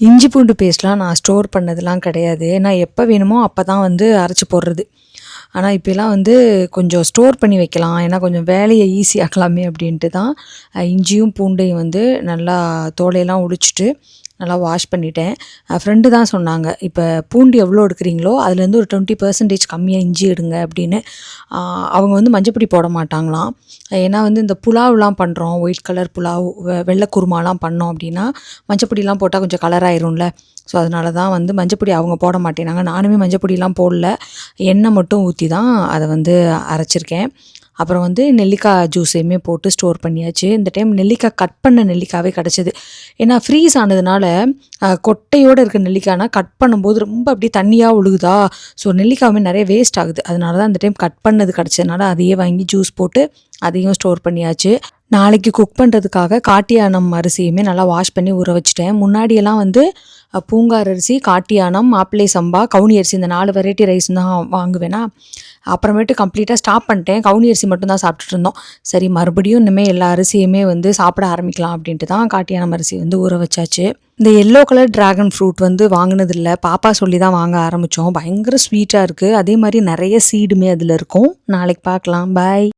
இஞ்சி பூண்டு பேஸ்ட்லாம் நான் ஸ்டோர் பண்ணதெல்லாம் கிடையாது. நான் எப்போ வேணுமோ அப்போ தான் வந்து அரைச்சி போடுறது. ஆனால் இப்போலாம் வந்து கொஞ்சம் ஸ்டோர் பண்ணி வைக்கலாம், ஏன்னா கொஞ்சம் வேலையை ஈஸியாக்கலாமே அப்படின்ட்டு தான் இஞ்சியும் பூண்டையும் வந்து நல்லா தோலையெல்லாம் உரிச்சிட்டு நல்லா வாஷ் பண்ணிட்டேன். ஃப்ரெண்டு தான் சொன்னாங்க, இப்போ பூண்டு எவ்வளோ எடுக்கிறீங்களோ அதுலேருந்து ஒரு 20% கம்மியாக இஞ்சி எடுங்க அப்படின்னு. அவங்க வந்து மஞ்சப்பொடி போட மாட்டாங்களாம். ஏன்னா வந்து இந்த புலாவ்லாம் பண்ணுறோம், ஒயிட் கலர் புலாவ், வெள்ளை குருமாலாம் பண்ணோம் அப்படின்னா மஞ்சப்பொடிலாம் போட்டால் கொஞ்சம் கலர் ஆயிரும்ல. ஸோ அதனால தான் வந்து மஞ்சப்பொடி அவங்க போட மாட்டேனாங்க. நானுமே மஞ்சப்பொடிலாம் போடல, எண்ணெய் மட்டும் ஊற்றி தான் அதை வந்து அரைச்சிருக்கேன். அப்புறம் வந்து நெல்லிக்காய் ஜூஸையுமே போட்டு ஸ்டோர் பண்ணியாச்சு. இந்த டைம் நெல்லிக்காய் கட் பண்ண நெல்லிக்காவே கிடச்சிது. ஏன்னா ஃப்ரீஸ் ஆனதுனால கொட்டையோடு இருக்க நெல்லிக்காய்னா கட் பண்ணும்போது ரொம்ப அப்படியே தண்ணியாக ஒழுகுதா. ஸோ நெல்லிக்காயுமே நிறைய வேஸ்ட் ஆகுது. அதனால தான் இந்த டைம் கட் பண்ணது கிடச்சதுனால அதையே வாங்கி ஜூஸ் போட்டு அதையும் ஸ்டோர் பண்ணியாச்சு. நாளைக்கு குக் பண்ணுறதுக்காக காட்டியானம் அரிசியுமே நல்லா வாஷ் பண்ணி ஊற வச்சுட்டேன். முன்னாடியெல்லாம் வந்து பூங்கார் அரிசி, காட்டியானம், மாப்பிள்ளை சம்பா, கவுனி அரிசி இந்த 4 வெரைட்டி ரைஸ் தான் வாங்குவேனா. அப்புறமேட்டு கம்ப்ளீட்டாக ஸ்டாப் பண்ணிட்டேன். கவுனி அரிசி மட்டும்தான் சாப்பிட்டுட்டு இருந்தோம். சரி, மறுபடியும் இனிமேல் எல்லா அரிசியுமே வந்து சாப்பிட ஆரம்பிக்கலாம் அப்படின்ட்டு தான் காட்டியானம் அரிசி வந்து ஊற வச்சாச்சு. இந்த எல்லோ கலர் ட்ராகன் ஃப்ரூட் வந்து வாங்கினதில்லை, பாப்பா சொல்லி தான் வாங்க ஆரம்பித்தோம். பயங்கர ஸ்வீட்டாக இருக்குது. அதே மாதிரி நிறைய சீடுமே அதில் இருக்கும். நாளைக்கு பார்க்கலாம். பாய்.